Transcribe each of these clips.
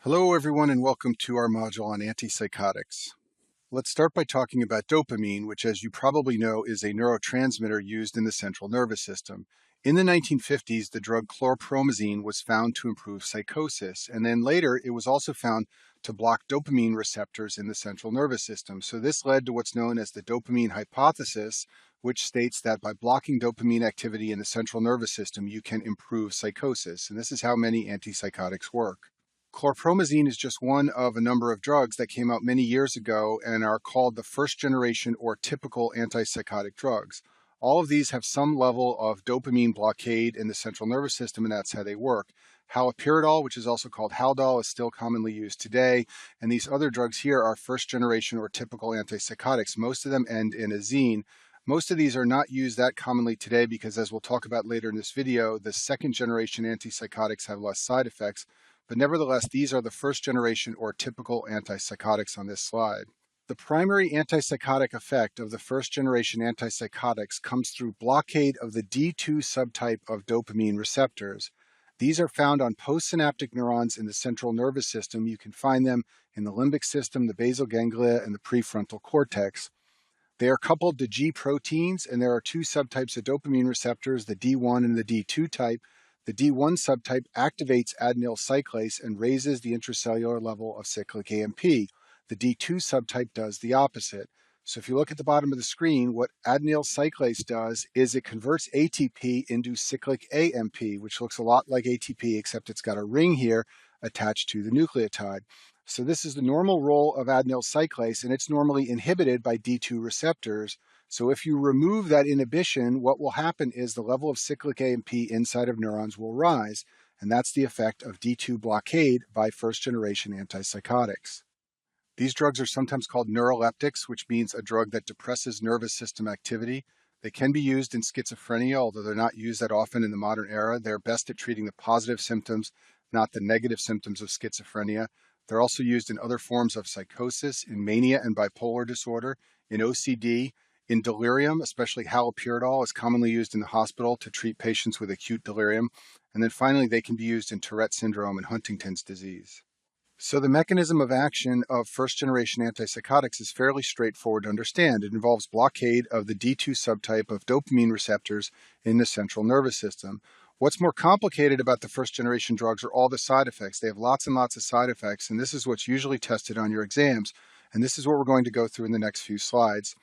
Hello everyone and welcome to our module on antipsychotics. Let's start by talking about dopamine, which as you probably know is a neurotransmitter used in the central nervous system. In the 1950s, the drug chlorpromazine was found to improve psychosis, and then later it was also found to block dopamine receptors in the central nervous system. So this led to what's known as the dopamine hypothesis, which states that by blocking dopamine activity in the central nervous system, you can improve psychosis. And this is how many antipsychotics work. Chlorpromazine is just one of a number of drugs that came out many years ago and are called the first generation or typical antipsychotic drugs. All of these have some level of dopamine blockade in the central nervous system, and that's how they work. Haloperidol, which is also called Haldol, is still commonly used today, and these other drugs here are first generation or typical antipsychotics. Most of them end in azine. Most of these are not used that commonly today because, as we'll talk about later in this video, the second generation antipsychotics have less side effects. But nevertheless, these are the first generation or typical antipsychotics on this slide. The primary antipsychotic effect of the first generation antipsychotics comes through blockade of the D2 subtype of dopamine receptors. These are found on postsynaptic neurons in the central nervous system. You can find them in the limbic system, the basal ganglia, and the prefrontal cortex. They are coupled to G proteins, and there are two subtypes of dopamine receptors, the D1 and the D2 type. The D1 subtype activates adenyl cyclase and raises the intracellular level of cyclic AMP. The D2 subtype does the opposite. So if you look at the bottom of the screen, what adenyl cyclase does is it converts ATP into cyclic AMP, which looks a lot like ATP, except it's got a ring here attached to the nucleotide. So this is the normal role of adenyl cyclase, and it's normally inhibited by D2 receptors. So if you remove that inhibition, what will happen is the level of cyclic AMP inside of neurons will rise, and that's the effect of D2 blockade by first-generation antipsychotics. These drugs are sometimes called neuroleptics, which means a drug that depresses nervous system activity. They can be used in schizophrenia, although they're not used that often in the modern era. They're best at treating the positive symptoms, not the negative symptoms of schizophrenia. They're also used in other forms of psychosis, in mania and bipolar disorder, in OCD, in delirium, especially haloperidol is commonly used in the hospital to treat patients with acute delirium. And then finally, they can be used in Tourette syndrome and Huntington's disease. So the mechanism of action of first-generation antipsychotics is fairly straightforward to understand. It involves blockade of the D2 subtype of dopamine receptors in the central nervous system. What's more complicated about the first-generation drugs are all the side effects. They have lots and lots of side effects, and this is what's usually tested on your exams. And this is what we're going to go through in the next few slides.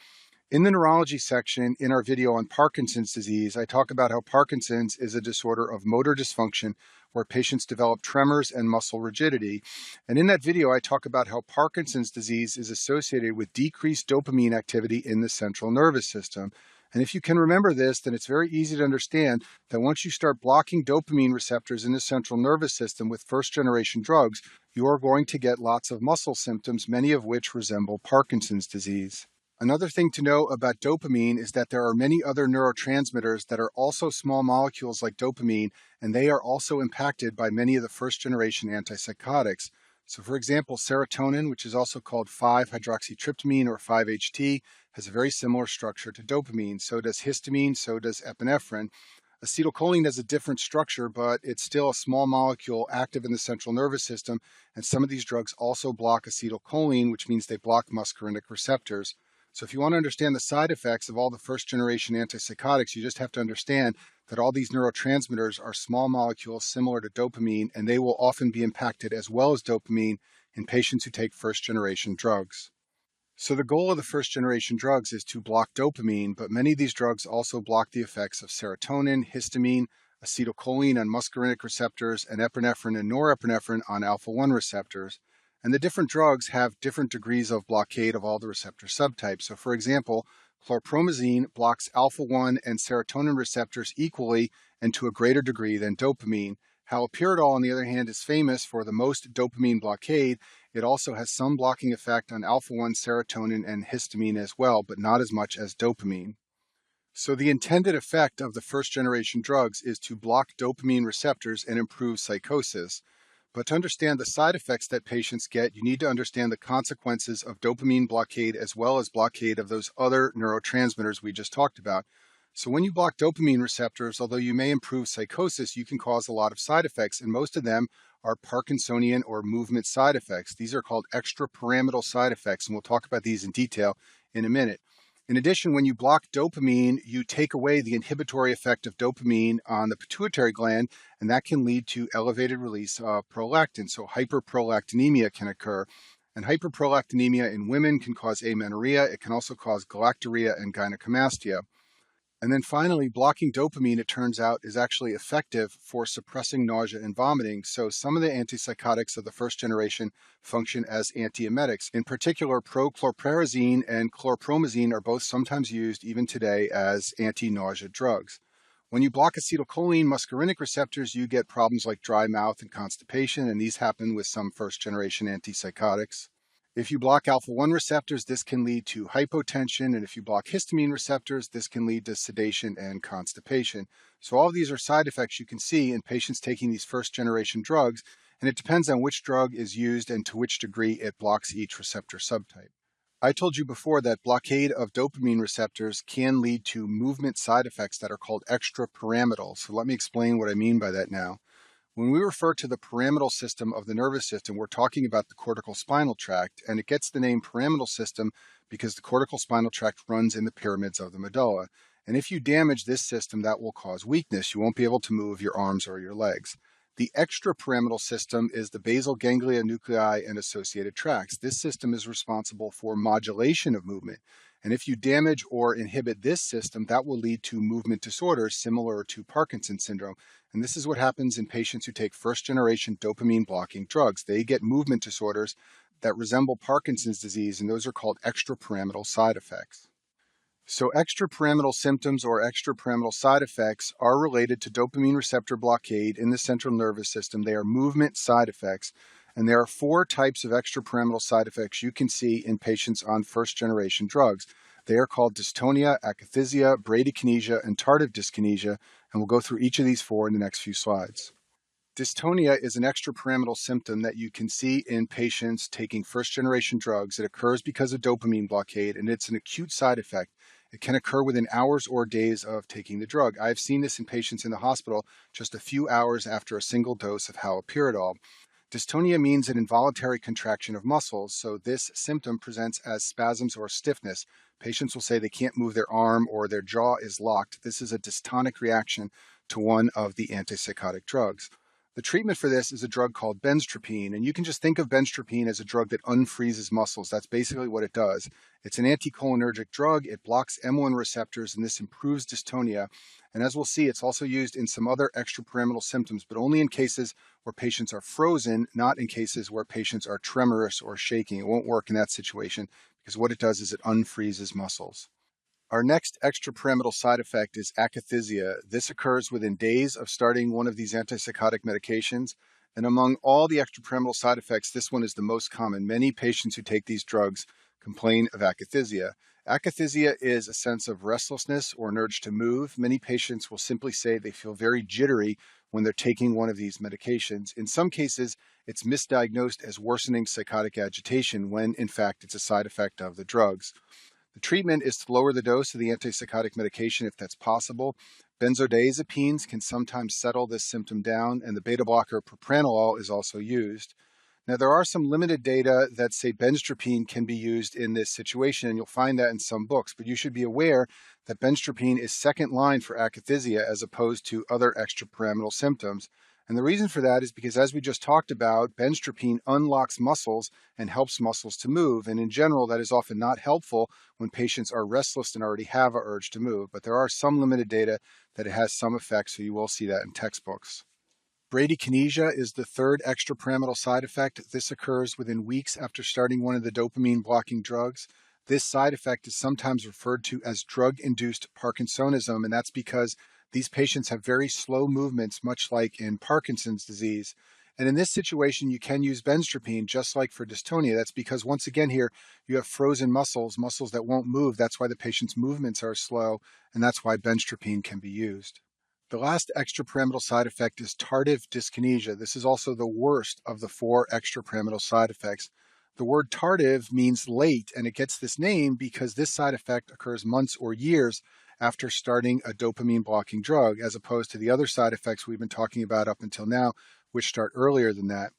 In the neurology section in our video on Parkinson's disease, I talk about how Parkinson's is a disorder of motor dysfunction where patients develop tremors and muscle rigidity. And in that video, I talk about how Parkinson's disease is associated with decreased dopamine activity in the central nervous system. And if you can remember this, then it's very easy to understand that once you start blocking dopamine receptors in the central nervous system with first-generation drugs, you are going to get lots of muscle symptoms, many of which resemble Parkinson's disease. Another thing to know about dopamine is that there are many other neurotransmitters that are also small molecules like dopamine, and they are also impacted by many of the first-generation antipsychotics. So for example, serotonin, which is also called 5-hydroxytryptamine or 5-HT, has a very similar structure to dopamine. So does histamine, so does epinephrine. Acetylcholine has a different structure, but it's still a small molecule active in the central nervous system, and some of these drugs also block acetylcholine, which means they block muscarinic receptors. So if you want to understand the side effects of all the first-generation antipsychotics, you just have to understand that all these neurotransmitters are small molecules similar to dopamine, and they will often be impacted as well as dopamine in patients who take first-generation drugs. So the goal of the first-generation drugs is to block dopamine, but many of these drugs also block the effects of serotonin, histamine, acetylcholine on muscarinic receptors, and epinephrine and norepinephrine on alpha-1 receptors. And the different drugs have different degrees of blockade of all the receptor subtypes. So for example, chlorpromazine blocks alpha-1 and serotonin receptors equally and to a greater degree than dopamine. Haloperidol, on the other hand, is famous for the most dopamine blockade. It also has some blocking effect on alpha-1, serotonin, and histamine as well, but not as much as dopamine. So the intended effect of the first-generation drugs is to block dopamine receptors and improve psychosis. But to understand the side effects that patients get, you need to understand the consequences of dopamine blockade as well as blockade of those other neurotransmitters we just talked about. So when you block dopamine receptors, although you may improve psychosis, you can cause a lot of side effects, and most of them are Parkinsonian or movement side effects. These are called extrapyramidal side effects, and we'll talk about these in detail in a minute. In addition, when you block dopamine, you take away the inhibitory effect of dopamine on the pituitary gland, and that can lead to elevated release of prolactin. So hyperprolactinemia can occur. And hyperprolactinemia in women can cause amenorrhea. It can also cause galactorrhea and gynecomastia. And then finally, blocking dopamine, it turns out, is actually effective for suppressing nausea and vomiting. So some of the antipsychotics of the first generation function as antiemetics. In particular, prochlorperazine and chlorpromazine are both sometimes used even today as anti-nausea drugs. When you block acetylcholine muscarinic receptors, you get problems like dry mouth and constipation, and these happen with some first generation antipsychotics. If you block alpha-1 receptors, this can lead to hypotension, and if you block histamine receptors, this can lead to sedation and constipation. So all of these are side effects you can see in patients taking these first-generation drugs, and it depends on which drug is used and to which degree it blocks each receptor subtype. I told you before that blockade of dopamine receptors can lead to movement side effects that are called extrapyramidal. So let me explain what I mean by that now. When we refer to the pyramidal system of the nervous system, we're talking about the cortical spinal tract, and it gets the name pyramidal system because the cortical spinal tract runs in the pyramids of the medulla. And if you damage this system, that will cause weakness. You won't be able to move your arms or your legs. The extrapyramidal system is the basal ganglia nuclei and associated tracts. This system is responsible for modulation of movement. And if you damage or inhibit this system, that will lead to movement disorders similar to Parkinson's syndrome. And this is what happens in patients who take first-generation dopamine-blocking drugs. They get movement disorders that resemble Parkinson's disease, and those are called extrapyramidal side effects. So extrapyramidal symptoms or extrapyramidal side effects are related to dopamine receptor blockade in the central nervous system. They are movement side effects, and there are 4 types of extrapyramidal side effects you can see in patients on first-generation drugs. They are called dystonia, akathisia, bradykinesia, and tardive dyskinesia, and we'll go through each of these 4 in the next few slides. Dystonia is an extrapyramidal symptom that you can see in patients taking first-generation drugs. It occurs because of dopamine blockade, and it's an acute side effect. It can occur within hours or days of taking the drug. I've seen this in patients in the hospital just a few hours after a single dose of haloperidol. Dystonia means an involuntary contraction of muscles, so this symptom presents as spasms or stiffness. Patients will say they can't move their arm or their jaw is locked. This is a dystonic reaction to one of the antipsychotic drugs. The treatment for this is a drug called benztropine, and you can just think of benztropine as a drug that unfreezes muscles. That's basically what it does. It's an anticholinergic drug. It blocks M1 receptors, and this improves dystonia. And as we'll see, it's also used in some other extrapyramidal symptoms, but only in cases where patients are frozen, not in cases where patients are tremorous or shaking. It won't work in that situation because what it does is it unfreezes muscles. Our next extrapyramidal side effect is akathisia. This occurs within days of starting one of these antipsychotic medications. And among all the extrapyramidal side effects, this one is the most common. Many patients who take these drugs complain of akathisia. Akathisia is a sense of restlessness or an urge to move. Many patients will simply say they feel very jittery when they're taking one of these medications. In some cases, it's misdiagnosed as worsening psychotic agitation when, in fact, it's a side effect of the drugs. The treatment is to lower the dose of the antipsychotic medication if that's possible. Benzodiazepines can sometimes settle this symptom down, and the beta blocker propranolol is also used. Now, there are some limited data that say benztropine can be used in this situation, and you'll find that in some books, but you should be aware that benztropine is second line for akathisia as opposed to other extrapyramidal symptoms. And the reason for that is because, as we just talked about, benztropine unlocks muscles and helps muscles to move. And in general, that is often not helpful when patients are restless and already have an urge to move. But there are some limited data that it has some effect, so you will see that in textbooks. Bradykinesia is the third extrapyramidal side effect. This occurs within weeks after starting one of the dopamine-blocking drugs. This side effect is sometimes referred to as drug-induced Parkinsonism, and that's because these patients have very slow movements, much like in Parkinson's disease. And in this situation, you can use benztropine, just like for dystonia. That's because, once again here, you have frozen muscles, muscles that won't move. That's why the patient's movements are slow, and that's why benztropine can be used. The last extrapyramidal side effect is tardive dyskinesia. This is also the worst of the 4 extrapyramidal side effects. The word tardive means late, and it gets this name because this side effect occurs months or years after starting a dopamine-blocking drug, as opposed to the other side effects we've been talking about up until now, which start earlier than that.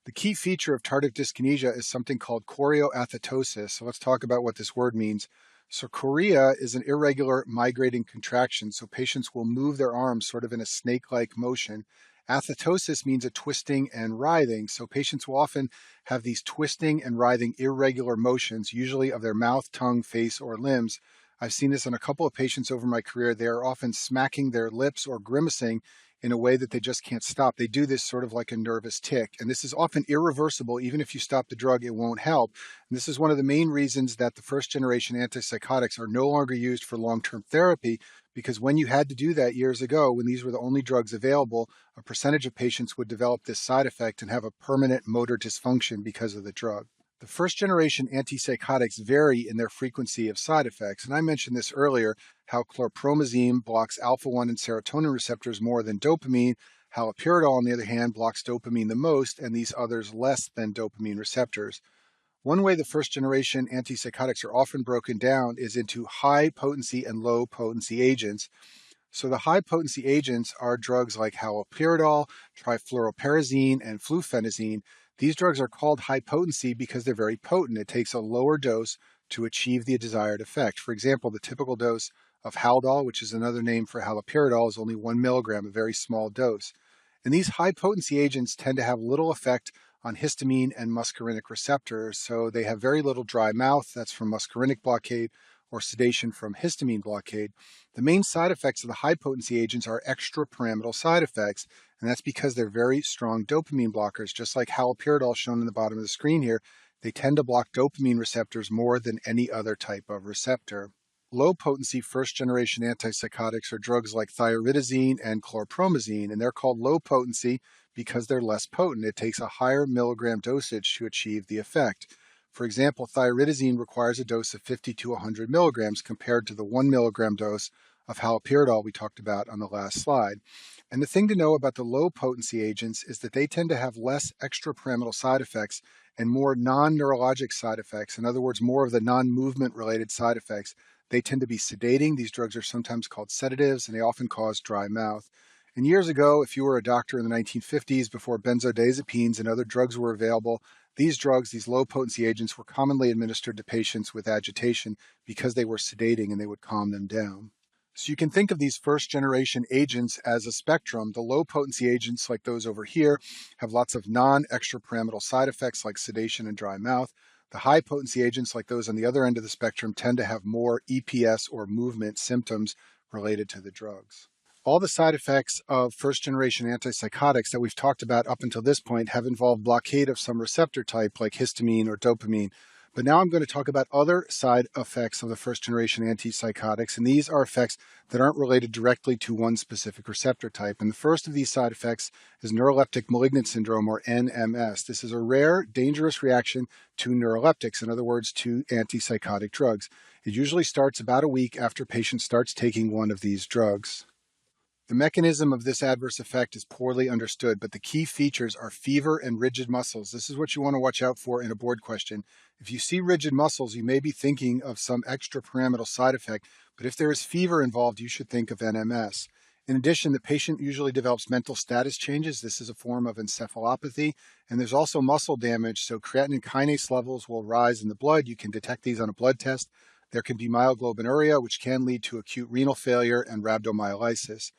The key feature of tardive dyskinesia is something called choreoathetosis. So let's talk about what this word means. So chorea is an irregular migrating contraction. So patients will move their arms sort of in a snake-like motion. Athetosis means a twisting and writhing. So patients will often have these twisting and writhing irregular motions, usually of their mouth, tongue, face, or limbs. I've seen this in a couple of patients over my career. They are often smacking their lips or grimacing in a way that they just can't stop. They do this sort of like a nervous tic, and this is often irreversible. Even if you stop the drug, it won't help. And this is one of the main reasons that the first generation antipsychotics are no longer used for long-term therapy, because when you had to do that years ago, when these were the only drugs available, a percentage of patients would develop this side effect and have a permanent motor dysfunction because of the drug. The first generation antipsychotics vary in their frequency of side effects, and I mentioned this earlier, how chlorpromazine blocks alpha-1 and serotonin receptors more than dopamine. Haloperidol, on the other hand, blocks dopamine the most, and these others less than dopamine receptors. One way the first generation antipsychotics are often broken down is into high potency and low potency agents. So the high potency agents are drugs like haloperidol, trifluoroperazine, and fluphenazine. These drugs are called high potency because they're very potent. It takes a lower dose to achieve the desired effect. For example, the typical dose of Haldol, which is another name for haloperidol, is only 1 milligram, a very small dose. And these high potency agents tend to have little effect on histamine and muscarinic receptors, so they have very little dry mouth. That's from muscarinic blockade, or sedation from histamine blockade. The main side effects of the high potency agents are extrapyramidal side effects, and that's because they're very strong dopamine blockers. Just like haloperidol shown in the bottom of the screen here, they tend to block dopamine receptors more than any other type of receptor. Low potency first generation antipsychotics are drugs like thioridazine and chlorpromazine, and they're called low potency because they're less potent. It takes a higher milligram dosage to achieve the effect. For example, thioridazine requires a dose of 50 to 100 milligrams compared to the 1 milligram dose of haloperidol we talked about on the last slide. And the thing to know about the low potency agents is that they tend to have less extrapyramidal side effects and more non-neurologic side effects. In other words, more of the non-movement related side effects. They tend to be sedating. These drugs are sometimes called sedatives, and they often cause dry mouth. And years ago, if you were a doctor in the 1950s, before benzodiazepines and other drugs were available, these drugs, these low-potency agents, were commonly administered to patients with agitation because they were sedating and they would calm them down. So you can think of these first-generation agents as a spectrum. The low-potency agents, like those over here, have lots of non-extrapyramidal side effects like sedation and dry mouth. The high-potency agents, like those on the other end of the spectrum, tend to have more EPS or movement symptoms related to the drugs. All the side effects of first-generation antipsychotics that we've talked about up until this point have involved blockade of some receptor type like histamine or dopamine. But now I'm going to talk about other side effects of the first-generation antipsychotics, and these are effects that aren't related directly to one specific receptor type. And the first of these side effects is neuroleptic malignant syndrome, or NMS. This is a rare, dangerous reaction to neuroleptics, in other words, to antipsychotic drugs. It usually starts about a week after a patient starts taking one of these drugs. The mechanism of this adverse effect is poorly understood, but the key features are fever and rigid muscles. This is what you want to watch out for in a board question. If you see rigid muscles, you may be thinking of some extrapyramidal side effect, but if there is fever involved, you should think of NMS. In addition, the patient usually develops mental status changes. This is a form of encephalopathy, and there's also muscle damage, so creatine kinase levels will rise in the blood. You can detect these on a blood test. There can be myoglobinuria, which can lead to acute renal failure and rhabdomyolysis.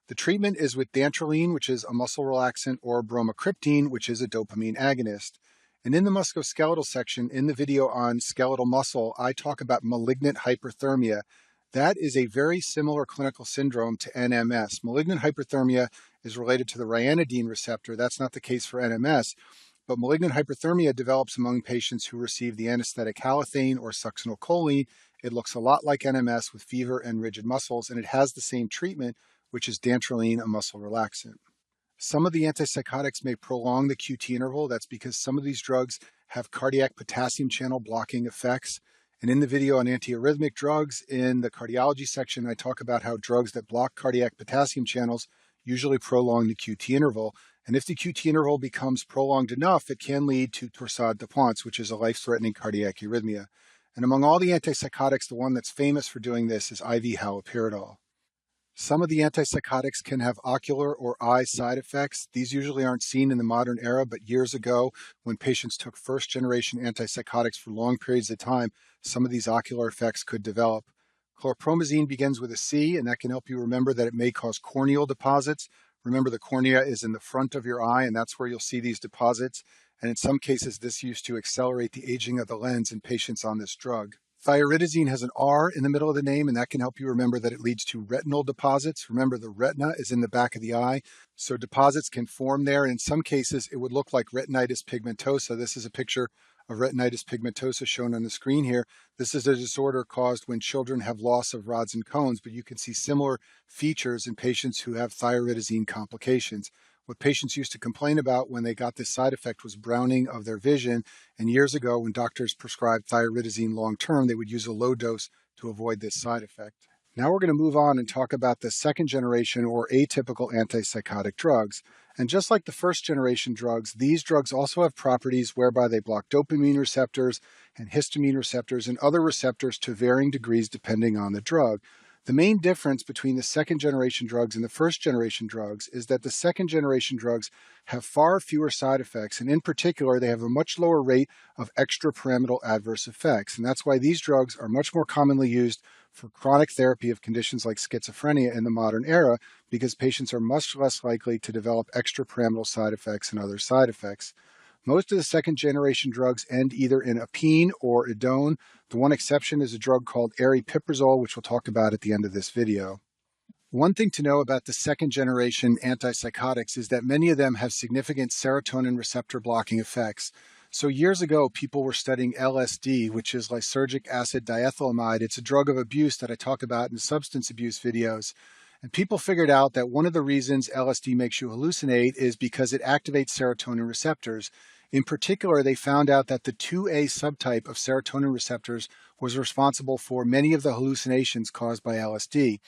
The treatment is with dantrolene, which is a muscle relaxant, or bromocriptine, which is a dopamine agonist. And in the musculoskeletal section, in the video on skeletal muscle, I talk about malignant hyperthermia. That is a very similar clinical syndrome to NMS. Malignant hyperthermia is related to the ryanodine receptor. That's not the case for NMS. But malignant hyperthermia develops among patients who receive the anesthetic halothane or succinylcholine. It looks a lot like NMS with fever and rigid muscles, and it has the same treatment, which is dantrolene, a muscle relaxant. Some of the antipsychotics may prolong the QT interval. That's because some of these drugs have cardiac potassium channel blocking effects. And in the video on antiarrhythmic drugs, in the cardiology section, I talk about how drugs that block cardiac potassium channels usually prolong the QT interval. And if the QT interval becomes prolonged enough, it can lead to torsade de Pointes, which is a life-threatening cardiac arrhythmia. And among all the antipsychotics, the one that's famous for doing this is IV haloperidol. Some of the antipsychotics can have ocular or eye side effects. These usually aren't seen in the modern era, but years ago, when patients took first-generation antipsychotics for long periods of time, some of these ocular effects could develop. Chlorpromazine begins with a C, and that can help you remember that it may cause corneal deposits. Remember, the cornea is in the front of your eye, and that's where you'll see these deposits. And in some cases, this used to accelerate the aging of the lens in patients on this drug. Thioridazine has an R in the middle of the name, and that can help you remember that it leads to retinal deposits. Remember, the retina is in the back of the eye, so deposits can form there. In some cases, it would look like retinitis pigmentosa. This is a picture of retinitis pigmentosa shown on the screen here. This is a disorder caused when children have loss of rods and cones, but you can see similar features in patients who have thioridazine complications. What patients used to complain about when they got this side effect was browning of their vision. And years ago, when doctors prescribed thioridazine long-term, they would use a low dose to avoid this side effect. Now we're going to move on and talk about the second generation or atypical antipsychotic drugs. And just like the first generation drugs, these drugs also have properties whereby they block dopamine receptors and histamine receptors and other receptors to varying degrees depending on the drug. The main difference between the second generation drugs and the first generation drugs is that the second generation drugs have far fewer side effects, and in particular, they have a much lower rate of extrapyramidal adverse effects. And that's why these drugs are much more commonly used for chronic therapy of conditions like schizophrenia in the modern era, because patients are much less likely to develop extrapyramidal side effects and other side effects. Most of the second generation drugs end either in apine or idone. The one exception is a drug called aripiprazole, which we'll talk about at the end of this video. One thing to know about the second generation antipsychotics is that many of them have significant serotonin receptor blocking effects. So years ago, people were studying LSD, which is lysergic acid diethylamide. It's a drug of abuse that I talk about in substance abuse videos. And people figured out that one of the reasons LSD makes you hallucinate is because it activates serotonin receptors. In particular, they found out that the 2A subtype of serotonin receptors was responsible for many of the hallucinations caused by LSD.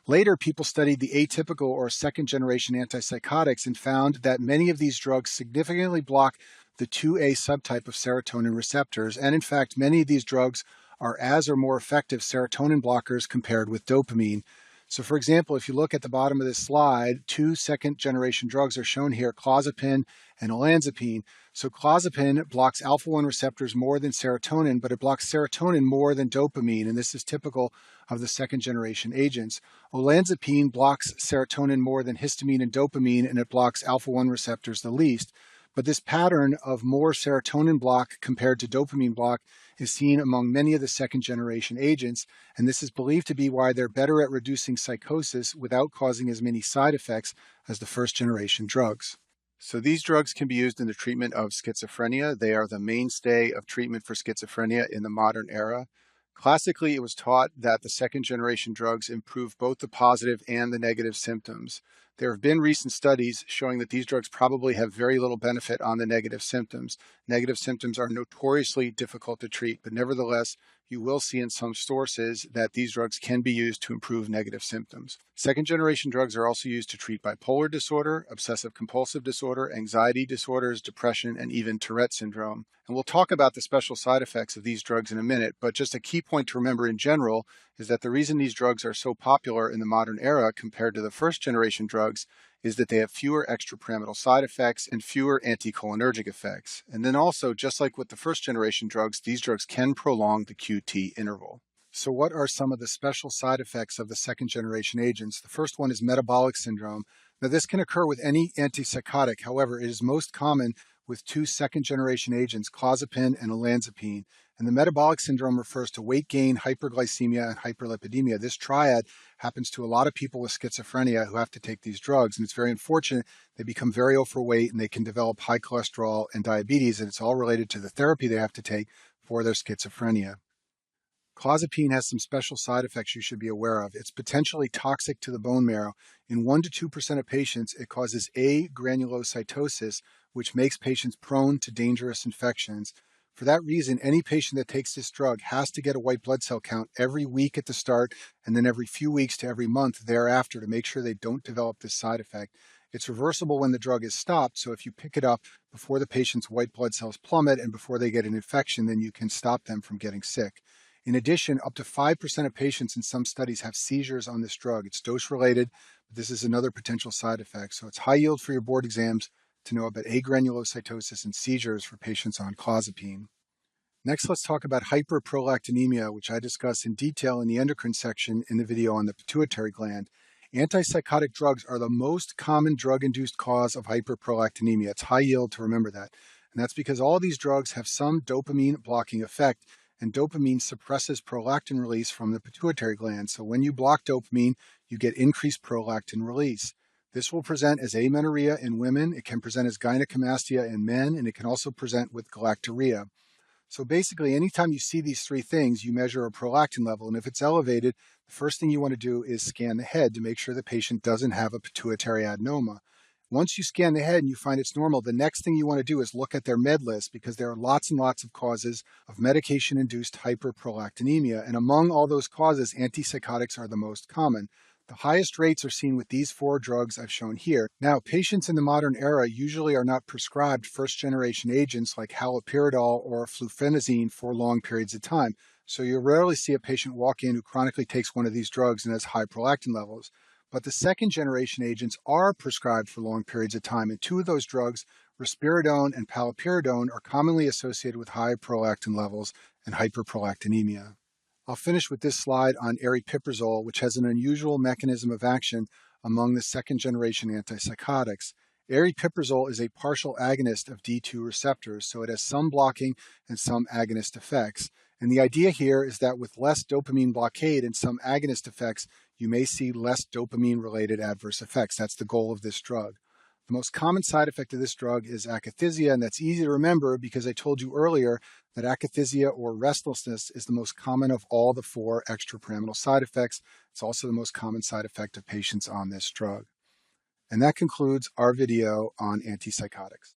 Later, people studied the atypical or second-generation antipsychotics and found that many of these drugs significantly block the 2A subtype of serotonin receptors. And in fact, many of these drugs are as or more effective serotonin blockers compared with dopamine. So for example, if you look at the bottom of this slide, two second-generation drugs are shown here, clozapine and olanzapine. So clozapine blocks alpha-1 receptors more than serotonin, but it blocks serotonin more than dopamine, and this is typical of the second-generation agents. Olanzapine blocks serotonin more than histamine and dopamine, and it blocks alpha-1 receptors the least. But this pattern of more serotonin block compared to dopamine block is seen among many of the second-generation agents, and this is believed to be why they're better at reducing psychosis without causing as many side effects as the first-generation drugs. So these drugs can be used in the treatment of schizophrenia. They are the mainstay of treatment for schizophrenia in the modern era. Classically, it was taught that the second-generation drugs improve both the positive and the negative symptoms. There have been recent studies showing that these drugs probably have very little benefit on the negative symptoms. Negative symptoms are notoriously difficult to treat, but nevertheless, you will see in some sources that these drugs can be used to improve negative symptoms. Second-generation drugs are also used to treat bipolar disorder, obsessive-compulsive disorder, anxiety disorders, depression, and even Tourette syndrome. And we'll talk about the special side effects of these drugs in a minute, but just a key point to remember in general is that the reason these drugs are so popular in the modern era compared to the first-generation drugs is that they have fewer extrapyramidal side effects and fewer anticholinergic effects. And then also, just like with the first-generation drugs, these drugs can prolong the QT interval. So what are some of the special side effects of the second-generation agents? The first one is metabolic syndrome. Now, this can occur with any antipsychotic. However, it is most common with two second-generation agents, clozapine and olanzapine. And the metabolic syndrome refers to weight gain, hyperglycemia, and hyperlipidemia. This triad happens to a lot of people with schizophrenia who have to take these drugs. And it's very unfortunate. They become very overweight and they can develop high cholesterol and diabetes. And it's all related to the therapy they have to take for their schizophrenia. Clozapine has some special side effects you should be aware of. It's potentially toxic to the bone marrow. In 1 to 2% of patients, it causes agranulocytosis, which makes patients prone to dangerous infections. For that reason, any patient that takes this drug has to get a white blood cell count every week at the start and then every few weeks to every month thereafter to make sure they don't develop this side effect. It's reversible when the drug is stopped, so if you pick it up before the patient's white blood cells plummet and before they get an infection, then you can stop them from getting sick. In addition, up to 5% of patients in some studies have seizures on this drug. It's dose-related, but this is another potential side effect. So it's high yield for your board exams to know about agranulocytosis and seizures for patients on clozapine. Next, let's talk about hyperprolactinemia, which I discuss in detail in the endocrine section in the video on the pituitary gland. Antipsychotic drugs are the most common drug-induced cause of hyperprolactinemia. It's high yield to remember that. And that's because all these drugs have some dopamine blocking effect, and dopamine suppresses prolactin release from the pituitary gland. So when you block dopamine, you get increased prolactin release. This will present as amenorrhea in women, it can present as gynecomastia in men, and it can also present with galactorrhea. So basically, anytime you see these three things, you measure a prolactin level, and if it's elevated, the first thing you want to do is scan the head to make sure the patient doesn't have a pituitary adenoma. Once you scan the head and you find it's normal, the next thing you want to do is look at their med list, because there are lots and lots of causes of medication-induced hyperprolactinemia, and among all those causes, antipsychotics are the most common. The highest rates are seen with these 4 drugs I've shown here. Now, patients in the modern era usually are not prescribed first-generation agents like haloperidol or fluphenazine for long periods of time. So you rarely see a patient walk in who chronically takes one of these drugs and has high prolactin levels. But the second-generation agents are prescribed for long periods of time, and 2 of those drugs, risperidone and paliperidone, are commonly associated with high prolactin levels and hyperprolactinemia. I'll finish with this slide on aripiprazole, which has an unusual mechanism of action among the second-generation antipsychotics. Aripiprazole is a partial agonist of D2 receptors, so it has some blocking and some agonist effects. And the idea here is that with less dopamine blockade and some agonist effects, you may see less dopamine-related adverse effects. That's the goal of this drug. The most common side effect of this drug is akathisia, and that's easy to remember because I told you earlier that akathisia or restlessness is the most common of all the 4 extrapyramidal side effects. It's also the most common side effect of patients on this drug. And that concludes our video on antipsychotics.